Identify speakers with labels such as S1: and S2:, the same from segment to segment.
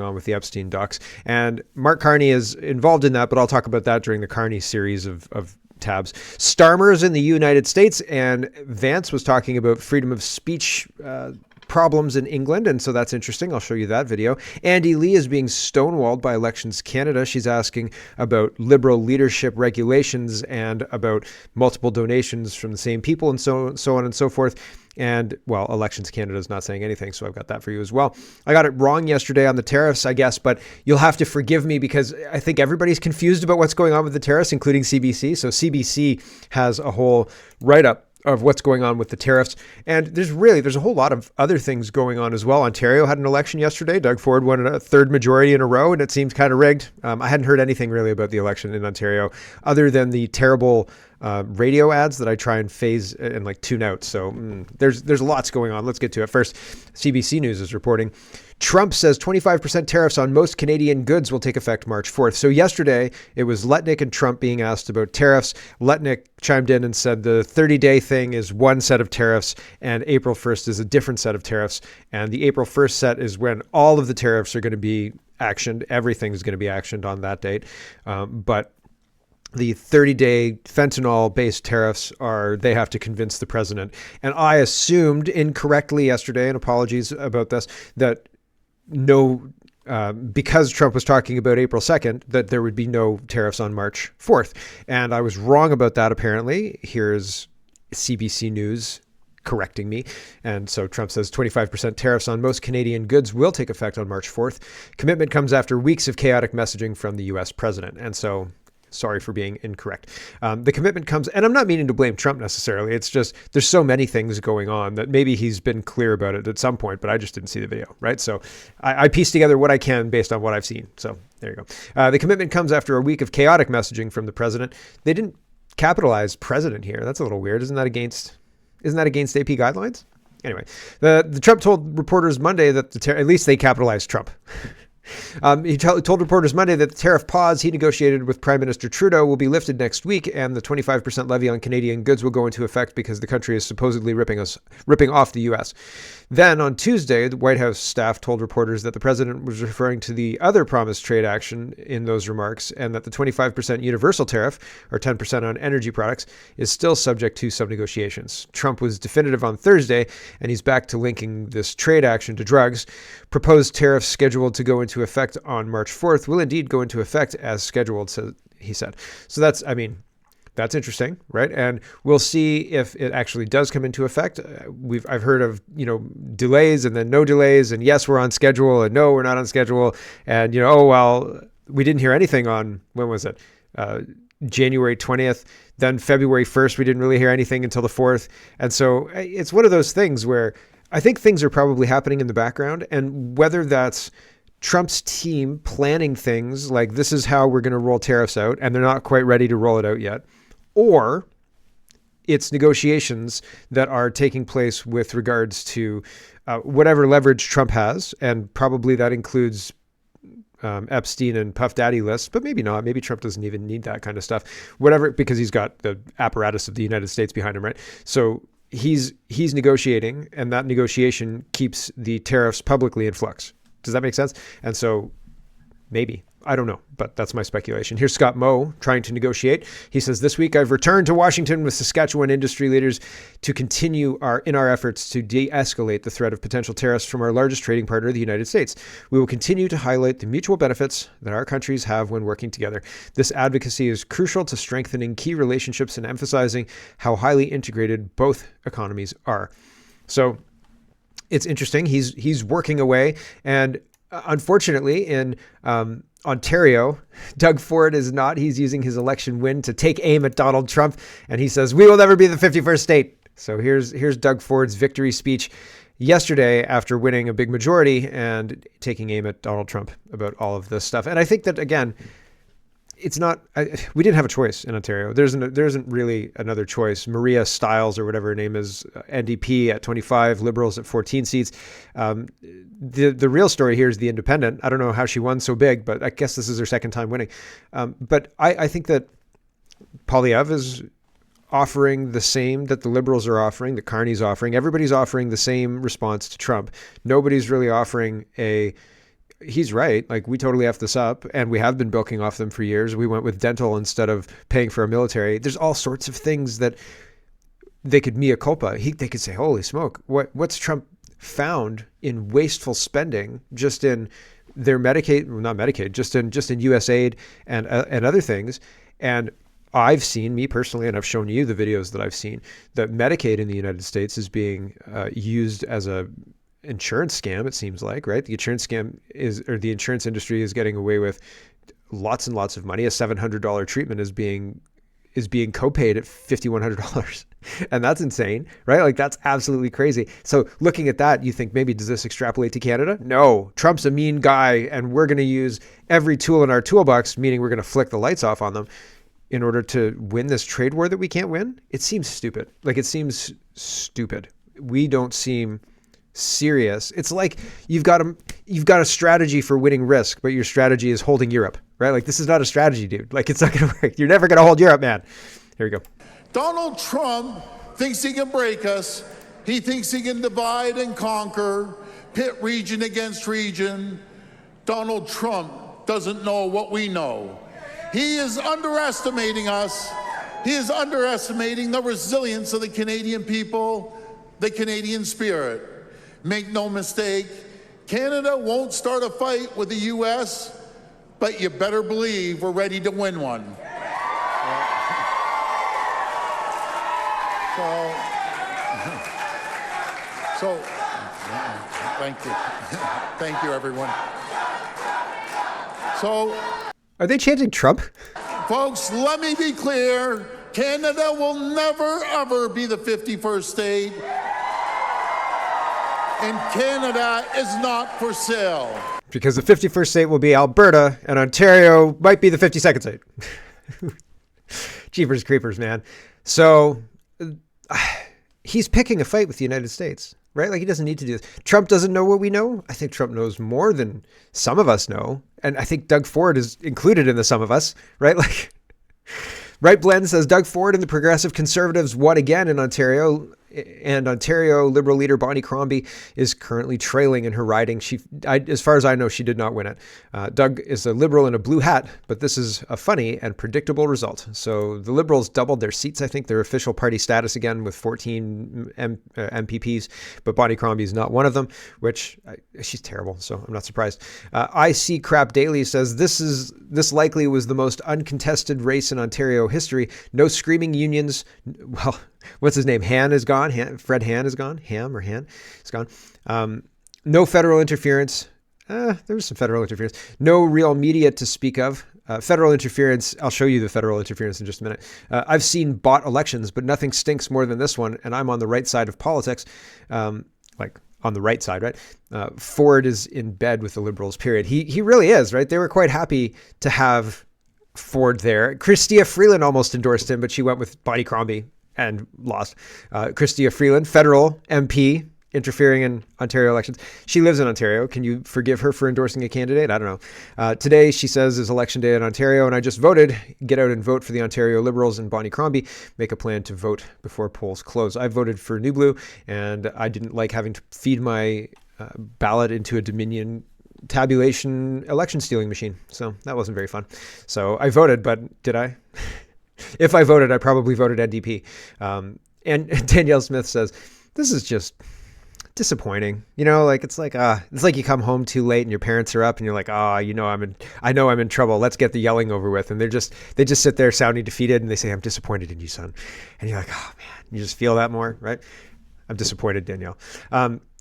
S1: on with the Epstein docs. And Mark Carney is involved in that, but I'll talk about that during the Carney series of tabs. Starmer is in the United States, and Vance was talking about freedom of speech problems in England, and so that's interesting. I'll show you that video. Andy Lee is being stonewalled by Elections Canada. She's asking about Liberal leadership regulations and about multiple donations from the same people and so on and so forth. And, well, Elections Canada is not saying anything, so I've got that for you as well. I got it wrong yesterday on the tariffs, I guess, but you'll have to forgive me because I think everybody's confused about what's going on with the tariffs, including CBC. So CBC has a whole write-up of what's going on with the tariffs. And there's a whole lot of other things going on as well. Ontario had an election yesterday. Doug Ford won a third majority in a row, and it seems kind of rigged. I hadn't heard anything really about the election in Ontario other than the terrible radio ads that I try and phase and like tune out. So there's lots going on. Let's get to it. First, CBC News is reporting Trump says 25% tariffs on most Canadian goods will take effect March 4th. So yesterday, it was Letnick and Trump being asked about tariffs. Letnick chimed in and said the 30-day thing is one set of tariffs and April 1st is a different set of tariffs. And the April 1st set is when all of the tariffs are going to be actioned. Everything's going to be actioned on that date. But the 30-day fentanyl-based tariffs they have to convince the president. And I assumed incorrectly yesterday, and apologies about this, that because Trump was talking about April 2nd, that there would be no tariffs on March 4th. And I was wrong about that, apparently. Here's CBC News correcting me. And so Trump says 25% tariffs on most Canadian goods will take effect on March 4th. Commitment comes after weeks of chaotic messaging from the U.S. president. And so sorry for being incorrect. The commitment comes, and I'm not meaning to blame Trump necessarily. It's just there's so many things going on that maybe he's been clear about it at some point, but I just didn't see the video, right? So I piece together what I can based on what I've seen. So there you go. The commitment comes after a week of chaotic messaging from the president. They didn't capitalize president here. That's a little weird. Isn't that against AP guidelines? Anyway, the Trump told reporters Monday that at least they capitalized Trump. He told reporters Monday that the tariff pause he negotiated with Prime Minister Trudeau will be lifted next week, and the 25% levy on Canadian goods will go into effect because the country is supposedly ripping off the U.S. Then on Tuesday, the White House staff told reporters that the president was referring to the other promised trade action in those remarks, and that the 25% universal tariff, or 10% on energy products, is still subject to some negotiations. Trump was definitive on Thursday, and he's back to linking this trade action to drugs. Proposed tariffs scheduled to go into effect on March 4th will indeed go into effect as scheduled, he said. So that's interesting, right? And we'll see if it actually does come into effect. I've heard of, delays and then no delays, and yes, we're on schedule, and no, we're not on schedule. And, we didn't hear anything on, when was it? January 20th. Then February 1st, we didn't really hear anything until the 4th. And so it's one of those things where I think things are probably happening in the background, and whether that's Trump's team planning things like this is how we're going to roll tariffs out, and they're not quite ready to roll it out yet, or it's negotiations that are taking place with regards to whatever leverage Trump has, and probably that includes Epstein and Puff Daddy lists, but maybe not. Maybe Trump doesn't even need that kind of stuff, whatever, because he's got the apparatus of the United States behind him, right? So he's negotiating, and that negotiation keeps the tariffs publicly in flux. Does that make sense? And so maybe, I don't know, but that's my speculation. Here's Scott Moe trying to negotiate. He says, this week I've returned to Washington with Saskatchewan industry leaders to continue our efforts to de-escalate the threat of potential tariffs from our largest trading partner, the United States. We will continue to highlight the mutual benefits that our countries have when working together. This advocacy is crucial to strengthening key relationships and emphasizing how highly integrated both economies are. So it's interesting. He's working away, and unfortunately in Ontario, Doug Ford is not. He's using his election win to take aim at Donald Trump, and he says, we will never be the 51st state. So here's Doug Ford's victory speech yesterday after winning a big majority and taking aim at Donald Trump about all of this stuff. And I think that, again, it's not, we didn't have a choice in Ontario. There isn't really another choice. Maria Stiles, or whatever her name is, NDP at 25, Liberals at 14 seats. The real story here is the Independent. I don't know how she won so big, but I guess this is her second time winning. But I think that Poilievre is offering the same that the Liberals are offering, that Carney's offering. Everybody's offering the same response to Trump. Nobody's really offering a he's right. Like, we totally F this up, and we have been bilking off them for years. We went with dental instead of paying for a military. There's all sorts of things that they could mea culpa. They could say, holy smoke, what's Trump found in wasteful spending just in their Medicaid, well, not Medicaid, just in USAID and other things. And I've seen, me personally, and I've shown you the videos that I've seen, that Medicaid in the United States is being used as a insurance scam, it seems like, right? The insurance scam the insurance industry is getting away with lots and lots of money. A $700 treatment is being co-paid at $5,100. And that's insane, right? Like, that's absolutely crazy. So looking at that, you think, maybe does this extrapolate to Canada? No, Trump's a mean guy, and we're going to use every tool in our toolbox, meaning we're going to flick the lights off on them in order to win this trade war that we can't win. It seems stupid. Like, it seems stupid. We don't seem serious. It's like you've got a strategy for winning risk, but your strategy is holding Europe, right? Like, this is not a strategy, dude. Like, it's not going to work. You're never going to hold Europe, man. Here we go.
S2: Donald Trump thinks he can break us. He thinks he can divide and conquer, pit region against region. Donald Trump doesn't know what we know. He is underestimating us. He is underestimating the resilience of the Canadian people, the Canadian spirit. Make no mistake, Canada won't start a fight with the U.S., but you better believe we're ready to win one. So, thank you. Thank you, everyone. So,
S1: are they chanting Trump?
S2: Folks, let me be clear. Canada will never, ever be the 51st state. And Canada is not for sale.
S1: Because the 51st state will be Alberta, and Ontario might be the 52nd state. Jeepers creepers, man. So he's picking a fight with the United States, right? Like, he doesn't need to do this. Trump doesn't know what we know. I think Trump knows more than some of us know. And I think Doug Ford is included in the some of us, right? Like, Right Blend says Doug Ford and the Progressive Conservatives won again in Ontario, and Ontario Liberal leader Bonnie Crombie is currently trailing in her riding. As far as I know, she did not win it. Doug is a Liberal in a blue hat, but this is a funny and predictable result. So the Liberals doubled their seats, I think, their official party status again with 14 MPPs, but Bonnie Crombie is not one of them, she's terrible, so I'm not surprised. I See Crap Daily says this likely was the most uncontested race in Ontario history. No screaming unions. Well, what's his name? Han is gone. Fred Han is gone. Ham or Han is gone. No federal interference. There was some federal interference. No real media to speak of. Federal interference. I'll show you the federal interference in just a minute. I've seen bought elections, but nothing stinks more than this one. And I'm on the right side of politics. Like on the right side, right? Ford is in bed with the Liberals, period. He really is, right? They were quite happy to have Ford there. Chrystia Freeland almost endorsed him, but she went with Bonnie Crombie and lost. Chrystia Freeland, federal MP, interfering in Ontario elections. She lives in Ontario. Can you forgive her for endorsing a candidate? I don't know. Today, she says, is election day in Ontario, and I just voted. Get out and vote for the Ontario Liberals and Bonnie Crombie. Make a plan to vote before polls close. I voted for New Blue, and I didn't like having to feed my ballot into a Dominion tabulation election stealing machine. So that wasn't very fun. So I voted, but did I? If I voted, I probably voted NDP. And Danielle Smith says, this is just disappointing. You know, like, it's like you come home too late and your parents are up and you're like, I know I'm in trouble. Let's get the yelling over with. And they just sit there sounding defeated and they say, I'm disappointed in you, son. And you're like, oh man, you just feel that more, right? I'm disappointed, Danielle.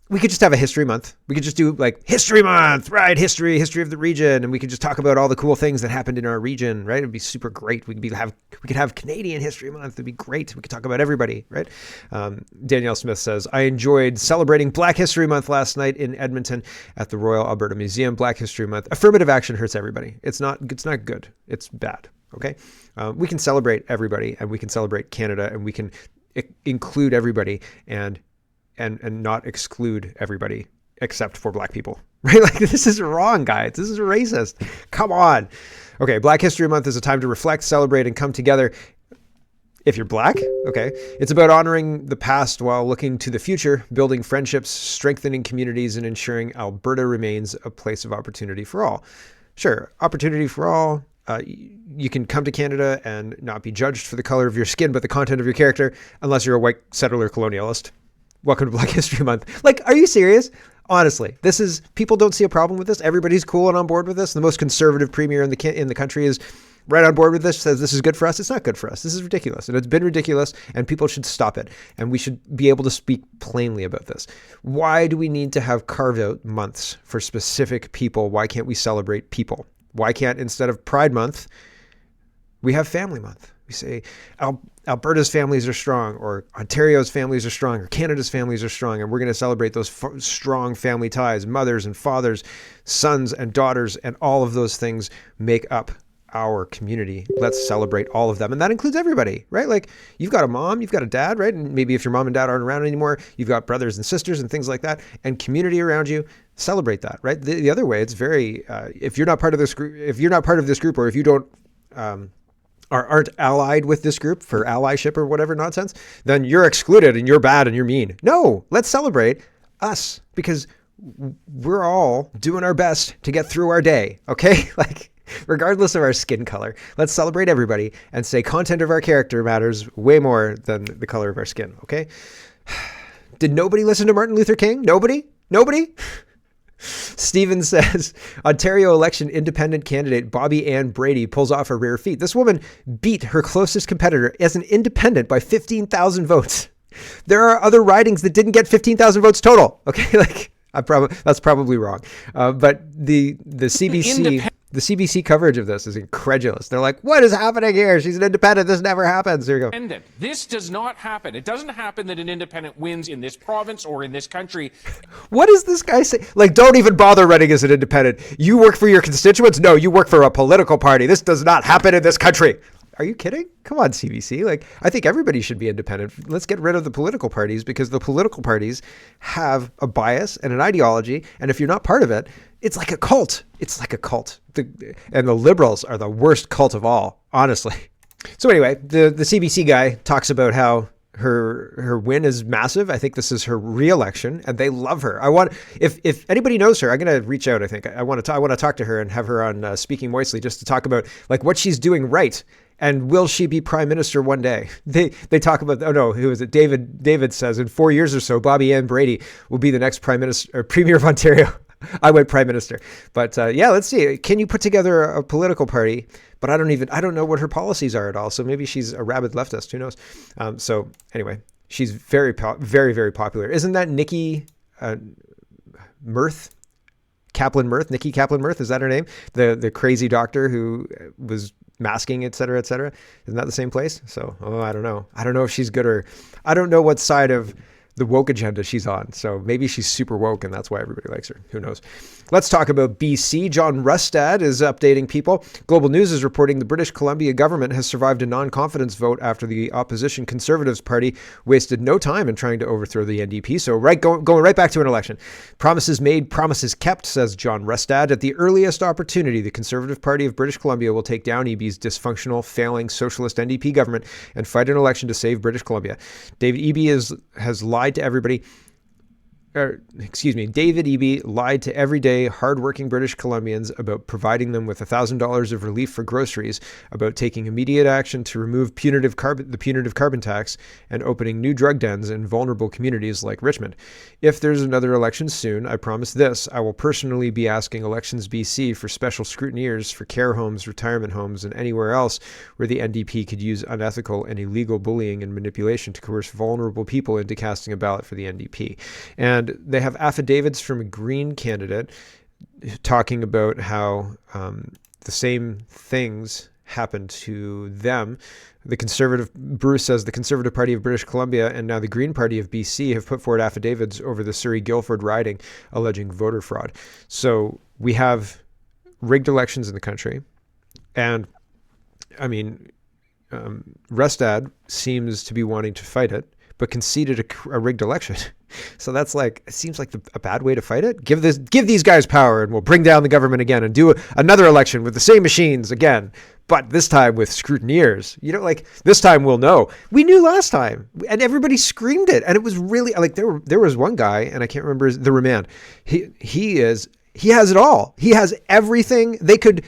S1: We could just have a history month. We could just do like history month, right? History of the region. And we could just talk about all the cool things that happened in our region, right? It'd be super great. We could have Canadian history month. It'd be great. We could talk about everybody, right? Danielle Smith says, I enjoyed celebrating Black History Month last night in Edmonton at the Royal Alberta Museum. Black History Month. Affirmative action hurts everybody. It's not good. It's bad. Okay. We can celebrate everybody and we can celebrate Canada and we can include everybody and not exclude everybody except for Black people, right? Like, this is wrong, guys. This is racist. Come on. Okay. Black History Month is a time to reflect, celebrate, and come together. If you're black, okay. It's about honoring the past while looking to the future, building friendships, strengthening communities, and ensuring Alberta remains a place of opportunity for all. Sure, opportunity for all. You can come to Canada and not be judged for the color of your skin, but the content of your character, unless you're a white settler colonialist. Welcome to Black History Month. Like, are you serious? Honestly, people don't see a problem with this. Everybody's cool and on board with this. The most conservative premier in the country is right on board with this, says this is good for us. It's not good for us. This is ridiculous. And it's been ridiculous, and people should stop it. And we should be able to speak plainly about this. Why do we need to have carve out months for specific people? Why can't we celebrate people? Why can't, instead of Pride Month, we have Family Month? We say Alberta's families are strong, or Ontario's families are strong, or Canada's families are strong, and we're going to celebrate those strong family ties, mothers and fathers, sons and daughters, and all of those things make up our community. Let's celebrate all of them. And that includes everybody, right? Like, you've got a mom, you've got a dad, right? And maybe if your mom and dad aren't around anymore, you've got brothers and sisters and things like that, and community around you. Celebrate that, right? The other way, it's very, if you're not part of this group, or if you don't, aren't allied with this group for allyship or whatever nonsense, then you're excluded and you're bad and you're mean. No, let's celebrate us, because we're all doing our best to get through our day. Okay. Like, regardless of our skin color, let's celebrate everybody and say content of our character matters way more than the color of our skin. Okay. Did nobody listen to Martin Luther King? Nobody? Stephen says, Ontario election independent candidate Bobby Ann Brady pulls off a rare feat. This woman beat her closest competitor as an independent by 15,000 votes. There are other ridings that didn't get 15,000 votes total. Okay. Like, that's probably wrong. But the CBC coverage of this is incredulous. They're like, what is happening here? She's an independent. This never happens. Here you go.
S3: This does not happen. It doesn't happen that an independent wins in this province or in this country.
S1: What does this guy say? Like, don't even bother running as an independent. You work for your constituents? No, you work for a political party. This does not happen in this country. Are you kidding? Come on, CBC. Like, I think everybody should be independent. Let's get rid of the political parties, because the political parties have a bias and an ideology. And if you're not part of it, it's like a cult. It's like a cult. And the Liberals are the worst cult of all, honestly. So anyway, the CBC guy talks about how her win is massive. I think this is her re-election, and they love her. If anybody knows her, I'm going to reach out. I think I want to talk to her and have her on Speaking Moistly, just to talk about like what she's doing right. And will she be prime minister one day? They talk about, oh no, who is it? David says in 4 years or so, Bobby Ann Brady will be the next prime minister or premier of Ontario. I went prime minister, but yeah, let's see. Can you put together a political party? But I don't know what her policies are at all. So maybe she's a rabid leftist. Who knows? So anyway, she's very, very popular. Isn't that Nikki Mirth? Kaplan Mirth? Nikki Kaplan Mirth? Is that her name? The crazy doctor who was masking, et cetera, et cetera. Isn't that the same place? So, I don't know. I don't know if she's good, or I don't know what side of the woke agenda she's on. So maybe she's super woke and that's why everybody likes her. Who knows? Let's talk about BC. John Rustad is updating people. Global News is reporting the British Columbia government has survived a non-confidence vote after the opposition Conservatives Party wasted no time in trying to overthrow the NDP. So going right back to an election. Promises made, promises kept, says John Rustad. At the earliest opportunity, the Conservative Party of British Columbia will take down EB's dysfunctional, failing socialist NDP government and fight an election to save British Columbia. David has lied to everybody. David Eby lied to everyday hardworking British Columbians about providing them with $1,000 of relief for groceries, about taking immediate action to remove the punitive carbon tax, and opening new drug dens in vulnerable communities like Richmond. If there's another election soon, I promise this: I will personally be asking Elections BC for special scrutineers for care homes, retirement homes, and anywhere else where the NDP could use unethical and illegal bullying and manipulation to coerce vulnerable people into casting a ballot for the NDP. And they have affidavits from a Green candidate talking about how the same things happened to them. Bruce says the Conservative Party of British Columbia and now the Green Party of BC have put forward affidavits over the Surrey-Guildford riding alleging voter fraud. So we have rigged elections in the country. And I mean, Rustad seems to be wanting to fight it, but conceded a rigged election. So that's like, it seems like a bad way to fight it. Give these guys power and we'll bring down the government again and do another election with the same machines again. But this time with scrutineers, like this time we'll know. We knew last time, and everybody screamed it, and it was really like there was one guy, and I can't remember the remand. He has it all. He has everything. They could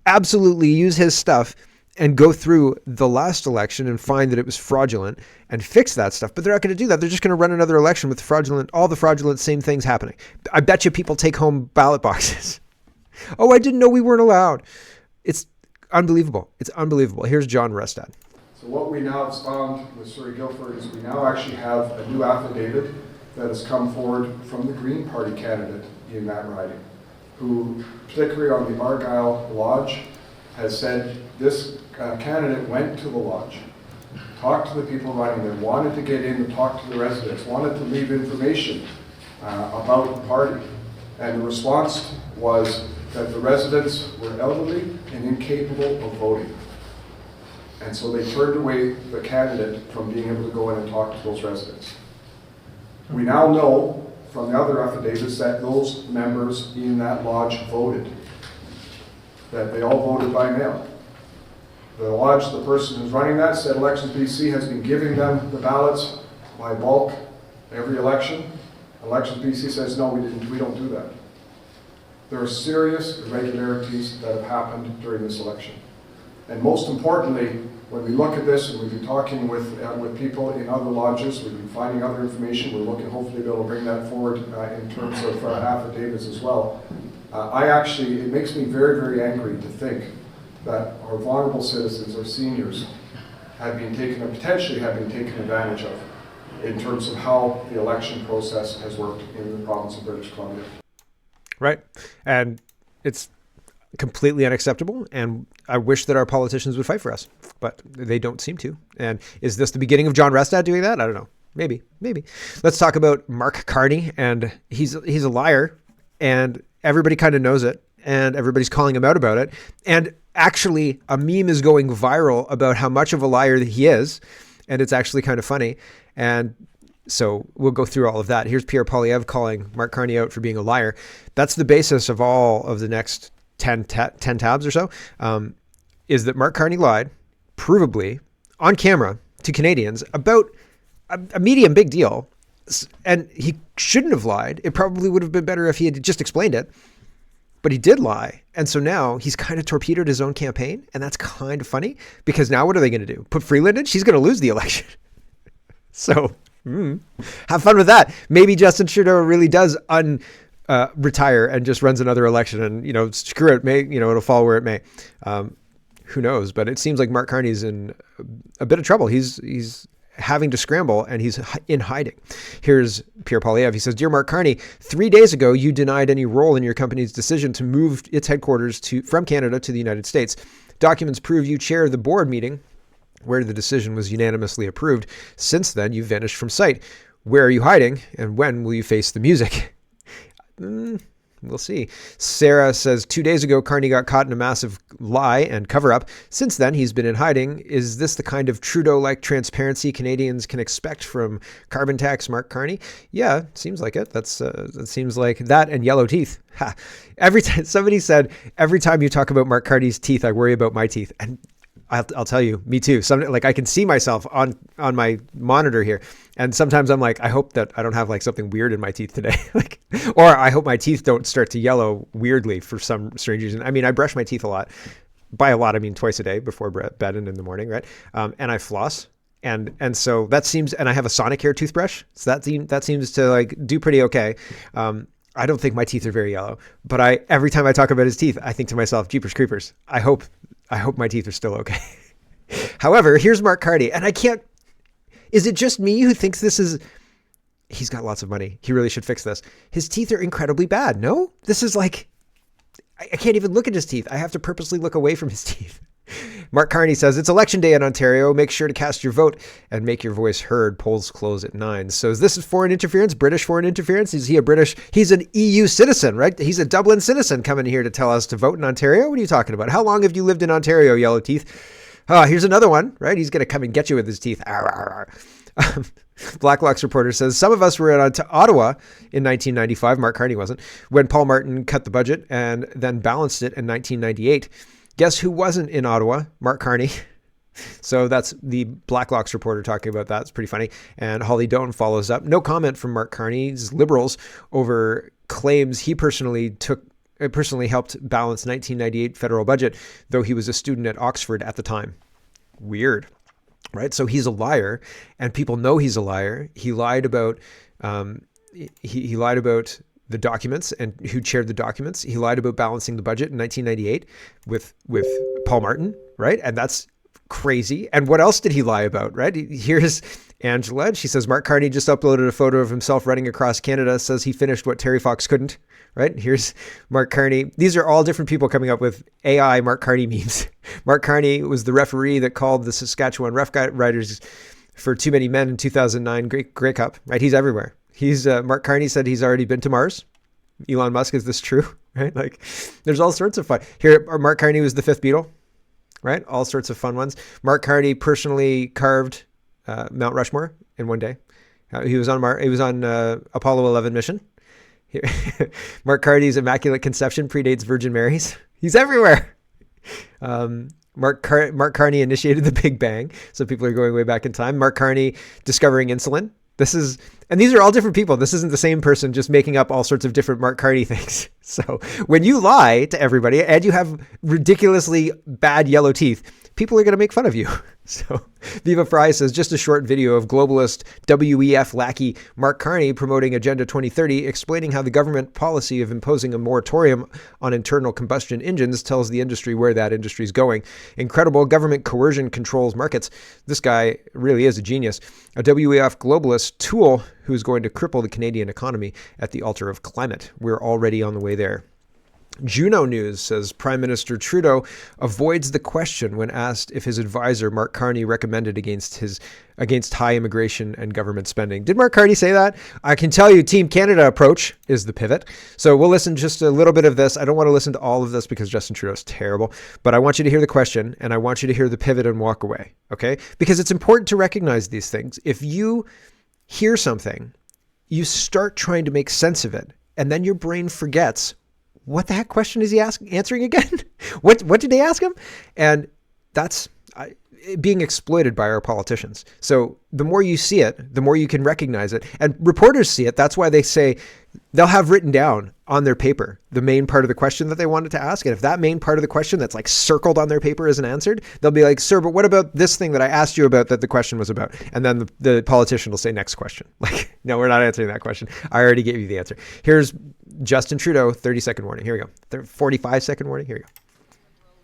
S1: absolutely use his stuff and go through the last election and find that it was fraudulent and fix that stuff. But they're not going to do that. They're just going to run another election with all the fraudulent same things happening. I bet you people take home ballot boxes. Oh, I didn't know we weren't allowed. It's unbelievable. It's unbelievable. Here's John Restad.
S4: So what we now have found with Surrey Guilford is we now actually have a new affidavit that has come forward from the Green Party candidate in that riding, who, particularly on the Argyle Lodge, has said this candidate went to the lodge, talked to the people running there, wanted to get in and talk to the residents, wanted to leave information about the party. And the response was that the residents were elderly and incapable of voting. And so they turned away the candidate from being able to go in and talk to those residents. We now know from the other affidavits that those members in that lodge voted, that they all voted by mail. The lodge, the person who's running that, said Elections BC has been giving them the ballots by bulk every election. Elections BC says, no, we don't do that. There are serious irregularities that have happened during this election. And most importantly, when we look at this, and we've been talking with people in other lodges, we've been finding other information, we're looking hopefully to be able to bring that forward in terms of affidavits as well. It makes me very, very angry to think that our vulnerable citizens, our seniors, potentially have been taken advantage of in terms of how the election process has worked in the province of British Columbia.
S1: Right. And it's completely unacceptable. And I wish that our politicians would fight for us, but they don't seem to. And is this the beginning of John Restad doing that? I don't know. Maybe. Let's talk about Mark Carney. And he's a liar, and everybody kind of knows it, and everybody's calling him out about it. And actually, a meme is going viral about how much of a liar that he is. And it's actually kind of funny. And so we'll go through all of that. Here's Pierre Poilievre calling Mark Carney out for being a liar. That's the basis of all of the next 10 tabs or so, is that Mark Carney lied, provably, on camera to Canadians about a medium big deal. And he shouldn't have lied. It probably would have been better if he had just explained it. But he did lie. And so now he's kind of torpedoed his own campaign. And that's kind of funny, because now what are they going to do? Put Freeland in? She's going to lose the election. So have fun with that. Maybe Justin Trudeau really does retire and just runs another election, and screw it, it'll fall where it may. Who knows? But it seems like Mark Carney's in a bit of trouble. He's having to scramble, and he's in hiding. Here's Pierre Poilievre. He says, "Dear Mark Carney, 3 days ago you denied any role in your company's decision to move its headquarters from Canada to the United States. Documents prove you chaired the board meeting where the decision was unanimously approved. Since then, you've vanished from sight. Where are you hiding, and when will you face the music?" We'll see. Sarah says, 2 days ago, Carney got caught in a massive lie and cover-up. Since then, he's been in hiding. Is this the kind of Trudeau-like transparency Canadians can expect from carbon tax Mark Carney? Yeah, seems like it. That seems like that and yellow teeth. Ha. Somebody said, every time you talk about Mark Carney's teeth, I worry about my teeth. And I'll tell you, me too. I can see myself on my monitor here. And sometimes I'm like, I hope that I don't have something weird in my teeth today. Or I hope my teeth don't start to yellow weirdly for some strange reason. I mean, I brush my teeth a lot. By a lot, I mean twice a day before bed and in the morning, right? And I floss. And so that seems, and I have a Sonicare toothbrush. So that seems to do pretty okay. I don't think my teeth are very yellow, but every time I talk about his teeth, I think to myself, Jeepers Creepers. I hope my teeth are still okay. However, here's Mark Carney, and is it just me who thinks he's got lots of money. He really should fix this. His teeth are incredibly bad. No, this is I can't even look at his teeth. I have to purposely look away from his teeth. Mark Carney says, it's election day in Ontario. Make sure to cast your vote and make your voice heard. Polls close at 9. So is this foreign interference, British foreign interference? Is he he's an EU citizen, right? He's a Dublin citizen coming here to tell us to vote in Ontario? What are you talking about? How long have you lived in Ontario, yellow teeth? Oh, here's another one, right? He's going to come and get you with his teeth. Blacklocks reporter says, some of us were at Ottawa in 1995. Mark Carney wasn't, when Paul Martin cut the budget and then balanced it in 1998. Guess who wasn't in Ottawa? Mark Carney. So that's the Blacklocks reporter talking about that. It's pretty funny. And Holly Doan follows up. No comment from Mark Carney's Liberals over claims he personally helped balance 1998 federal budget, though he was a student at Oxford at the time. Weird, right? So he's a liar, and people know he's a liar. He lied about he lied about the documents and who chaired the documents. He lied about balancing the budget in 1998 with Paul Martin, right? And that's crazy. And what else did he lie about, right? Here's Angela. She says, Mark Carney just uploaded a photo of himself running across Canada, says he finished what Terry Fox couldn't, right? Here's Mark Carney. These are all different people coming up with AI Mark Carney memes. Mark Carney was the referee that called the Saskatchewan Roughriders for too many men in 2009 Grey Cup, right? He's everywhere. Mark Carney said he's already been to Mars. Elon Musk, is this true? Right? Like, there's all sorts of fun. Here, Mark Carney was the fifth Beatle, right? All sorts of fun ones. Mark Carney personally carved Mount Rushmore in one day. He was on Apollo 11 mission. Mark Carney's Immaculate Conception predates Virgin Mary's. He's everywhere. Mark Carney initiated the Big Bang, so people are going way back in time. Mark Carney discovering insulin. And these are all different people. This isn't the same person just making up all sorts of different Mark Carney things. So when you lie to everybody and you have ridiculously bad yellow teeth, people are going to make fun of you. So Viva Fry says, just a short video of globalist WEF lackey Mark Carney promoting Agenda 2030, explaining how the government policy of imposing a moratorium on internal combustion engines tells the industry where that industry is going. Incredible government coercion controls markets. This guy really is a genius. A WEF globalist tool who's going to cripple the Canadian economy at the altar of climate. We're already on the way there. Juno News says Prime Minister Trudeau avoids the question when asked if his advisor Mark Carney recommended against high immigration and government spending. Did Mark Carney say that? I can tell you Team Canada approach is the pivot. So we'll listen just a little bit of this. I don't want to listen to all of this because Justin Trudeau's terrible, but I want you to hear the question and I want you to hear the pivot and walk away. Okay? Because it's important to recognize these things. If you hear something, you start trying to make sense of it, and then your brain forgets what the heck question is he answering again? What did they ask him? And that's being exploited by our politicians. So the more you see it, the more you can recognize it. And reporters see it. That's why they say they'll have written down on their paper the main part of the question that they wanted to ask. And if that main part of the question that's like circled on their paper isn't answered, they'll be like, sir, but what about this thing that I asked you about that the question was about? And then the politician will say, next question. Like, no, we're not answering that question. I already gave you the answer. Here's Justin Trudeau, 30-second warning. Here we go. 45-second warning. Here we go.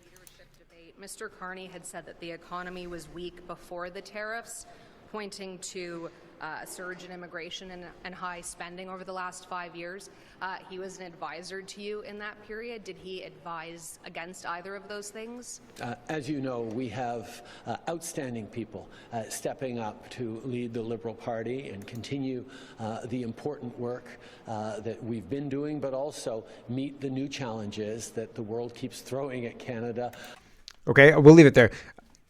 S5: Leadership debate. Mr. Carney had said that the economy was weak before the tariffs, pointing to a surge in immigration and high spending over the last 5 years. He was an advisor to you in that period. Did he advise against either of those things?
S6: As you know, we have outstanding people stepping up to lead the Liberal Party and continue the important work that we've been doing, but also meet the new challenges that the world keeps throwing at Canada.
S1: Okay, we'll leave it there.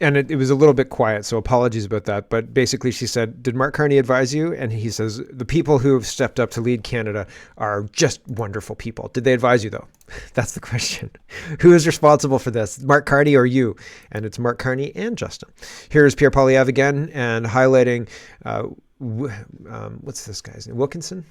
S1: And it was a little bit quiet, so apologies about that. But basically she said, did Mark Carney advise you? And he says, the people who have stepped up to lead Canada are just wonderful people. Did they advise you, though? That's the question. Who is responsible for this, Mark Carney or you? And it's Mark Carney and Justin. Here's Pierre Poilievre again and highlighting, what's this guy's name? Wilkinson?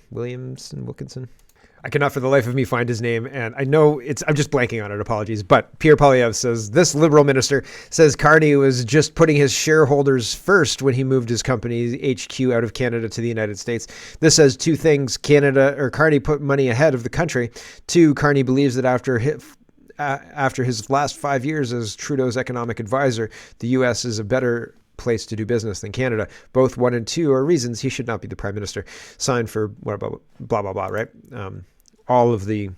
S1: I cannot for the life of me find his name, and I know I'm just blanking on it, apologies, but Pierre Poilievre says, this Liberal minister says Carney was just putting his shareholders first when he moved his company's HQ out of Canada to the United States. This says two things. Carney put money ahead of the country. Two, Carney believes that after his last 5 years as Trudeau's economic advisor, the U.S. is a better place to do business than Canada. Both 1 and 2 are reasons he should not be the prime minister. Signed for what about blah blah blah, right? All of the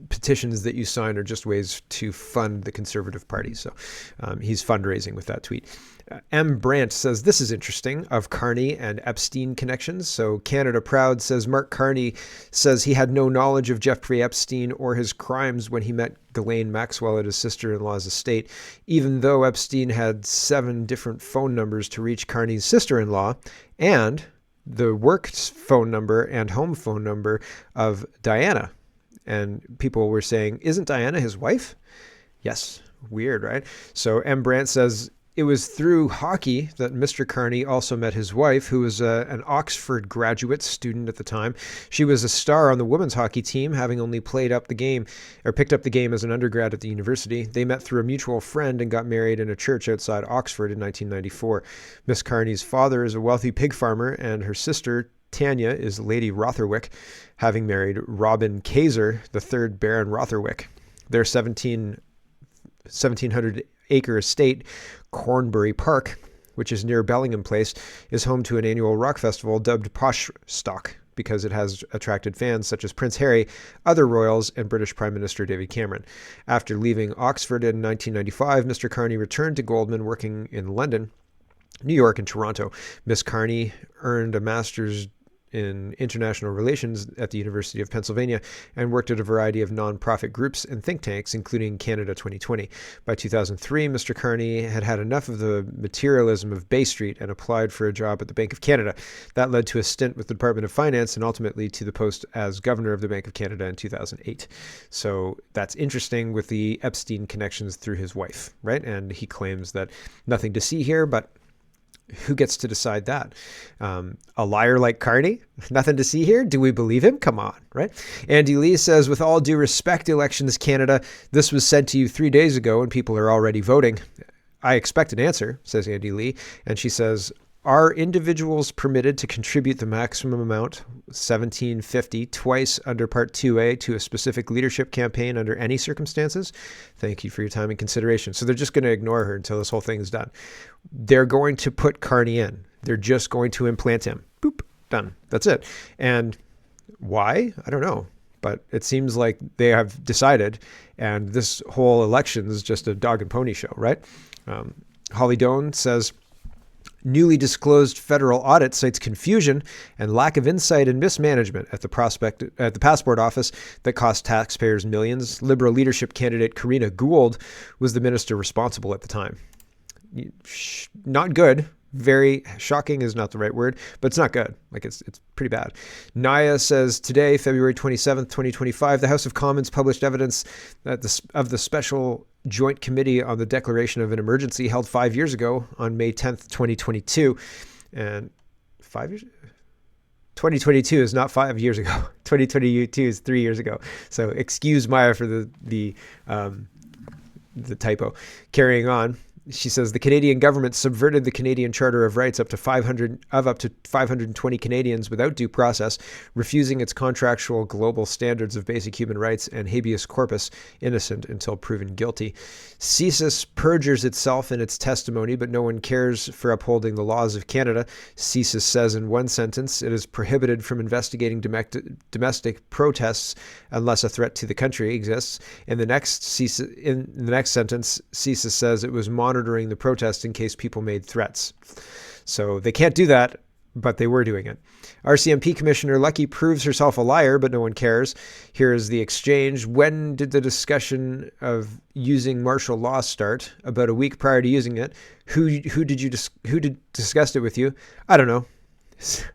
S1: petitions that you sign are just ways to fund the Conservative Party. So he's fundraising with that tweet. M. Brandt says, this is interesting, of Carney and Epstein connections. So Canada Proud says, Mark Carney says he had no knowledge of Jeffrey Epstein or his crimes when he met Ghislaine Maxwell at his sister-in-law's estate, even though Epstein had 7 different phone numbers to reach Carney's sister-in-law and the work phone number and home phone number of Diana. And people were saying, isn't Diana his wife? Yes. Weird, right? So M. Brandt says, it was through hockey that Mr. Carney also met his wife, who was an Oxford graduate student at the time. She was a star on the women's hockey team, having only picked up the game as an undergrad at the university. They met through a mutual friend and got married in a church outside Oxford in 1994. Miss Carney's father is a wealthy pig farmer, and her sister, Tanya, is Lady Rotherwick, having married Robin Kaiser, the third Baron Rotherwick. Their 1,700-acre estate, Cornbury Park, which is near Bellingham Place, is home to an annual rock festival dubbed Posh Stock because it has attracted fans such as Prince Harry, other royals, and British Prime Minister David Cameron. After leaving Oxford in 1995, Mr. Carney returned to Goldman, working in London, New York, and Toronto. Miss Carney earned a master's in international relations at the University of Pennsylvania and worked at a variety of nonprofit groups and think tanks, including Canada 2020. By 2003, Mr. Carney had had enough of the materialism of Bay Street and applied for a job at the Bank of Canada. That led to a stint with the Department of Finance and ultimately to the post as governor of the Bank of Canada in 2008. So that's interesting with the Epstein connections through his wife, right? And he claims that nothing to see here, but who gets to decide that? A liar like Carney? Nothing to see here? Do we believe him? Come on, right? Andy Lee says, with all due respect, Elections Canada, this was sent to you 3 days ago and people are already voting. I expect an answer, says Andy Lee. And she says, are individuals permitted to contribute the maximum amount, $17.50, twice under Part 2A to a specific leadership campaign under any circumstances? Thank you for your time and consideration. So they're just going to ignore her until this whole thing is done. They're going to put Carney in. They're just going to implant him. Boop, done. That's it. And why? I don't know. But it seems like they have decided, and this whole election is just a dog and pony show, right? Holly Doan says, newly disclosed federal audit cites confusion and lack of insight and mismanagement at the passport office that cost taxpayers millions. Liberal leadership candidate Karina Gould was the minister responsible at the time. Not good. Very shocking is not the right word, but it's not good. Like it's pretty bad. Naya says today, February 27th, 2025, the House of Commons published evidence that of the special joint committee on the declaration of an emergency held 5 years ago on May 10th, 2022. And 5 years? 2022 is not 5 years ago. 2022 is 3 years ago. So excuse Maya for the typo. Carrying on. She says the Canadian government subverted the Canadian Charter of Rights up to 520 Canadians without due process, refusing its contractual global standards of basic human rights and habeas corpus, innocent until proven guilty. CSIS perjures itself in its testimony, but no one cares for upholding the laws of Canada. CSIS says in one sentence, it is prohibited from investigating domestic protests unless a threat to the country exists. In the next sentence, CSIS says it was monitoring the protest in case people made threats. So they can't do that, but they were doing it. RCMP Commissioner Lucky proves herself a liar, but no one cares. Here is the exchange. When did the discussion of using martial law start? About a week prior to using it. Who discussed it with you? I don't know.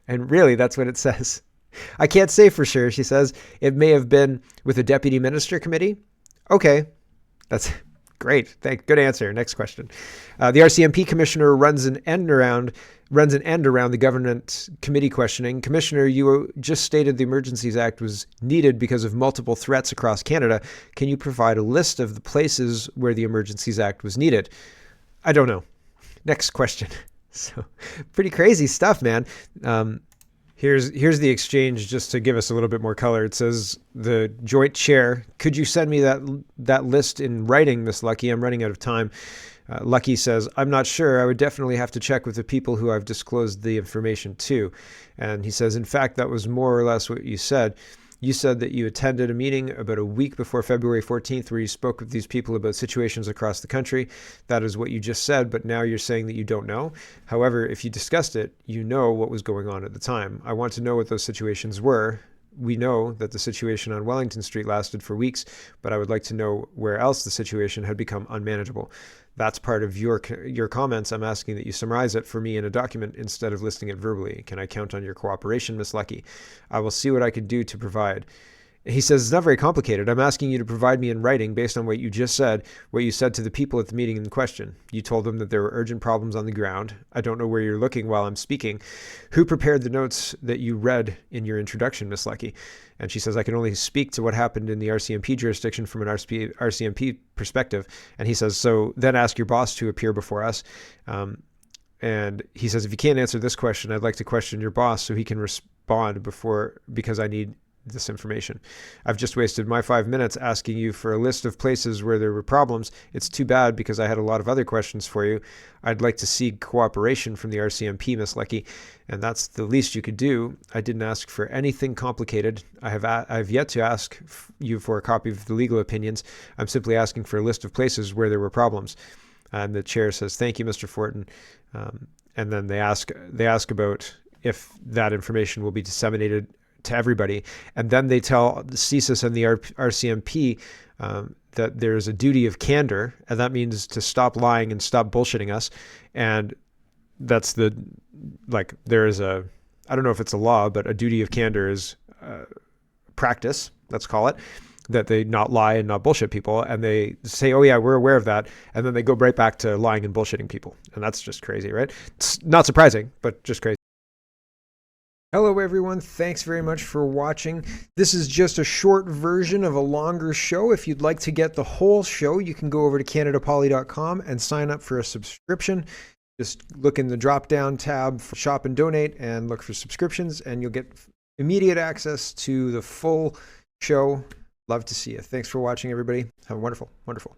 S1: And really, that's what it says. I can't say for sure, she says. It may have been with a deputy minister committee. Okay, that's great. Good answer. Next question. The RCMP commissioner runs an end around the government committee questioning. Commissioner, you just stated the Emergencies Act was needed because of multiple threats across Canada. Can you provide a list of the places where the Emergencies Act was needed? I don't know. Next question. So pretty crazy stuff, man. Here's the exchange just to give us a little bit more color. It says, the joint chair, could you send me that list in writing, Miss Lucky? I'm running out of time. Lucky says, I'm not sure. I would definitely have to check with the people who I've disclosed the information to. And he says, in fact, that was more or less what you said. You said that you attended a meeting about a week before February 14th where you spoke with these people about situations across the country. That is what you just said, but now you're saying that you don't know. However, if you discussed it, you know what was going on at the time. I want to know what those situations were. We know that the situation on Wellington Street lasted for weeks, but I would like to know where else the situation had become unmanageable. That's part of your comments. I'm asking that you summarize it for me in a document instead of listing it verbally. Can I count on your cooperation, Miss Lucky? I will see what I could do to provide. He says, it's not very complicated. I'm asking you to provide me in writing based on what you just said, what you said to the people at the meeting in question. You told them that there were urgent problems on the ground. I don't know where you're looking while I'm speaking. Who prepared the notes that you read in your introduction, Miss Lecky? And she says, I can only speak to what happened in the RCMP jurisdiction from an RCMP perspective. And he says, so then ask your boss to appear before us. And he says, if you can't answer this question, I'd like to question your boss so he can respond because I need this information. I've just wasted my 5 minutes asking you for a list of places where there were problems. It's too bad because I had a lot of other questions for you. I'd like to see cooperation from the RCMP, Miss Lecky, and that's the least you could do. I didn't ask for anything complicated. I've yet to ask you for a copy of the legal opinions. I'm simply asking for a list of places where there were problems. And the chair says, thank you, Mr. Fortin. And then they ask about if that information will be disseminated to everybody. And then they tell the CSIS and the RCMP that there's a duty of candor, and that means to stop lying and stop bullshitting us. And that's there is a, I don't know if it's a law, but a duty of candor is practice, let's call it, that they not lie and not bullshit people. And they say, oh yeah, we're aware of that. And then they go right back to lying and bullshitting people. And that's just crazy, right? It's not surprising, but just crazy. Hello everyone, thanks very much for watching. This is just a short version of a longer show. If you'd like to get the whole show, you can go over to CanadaPoly.com and sign up for a subscription. Just look in the drop-down tab for Shop and Donate and look for subscriptions, and you'll get immediate access to the full show. Love to see you. Thanks for watching, everybody. Have a wonderful, wonderful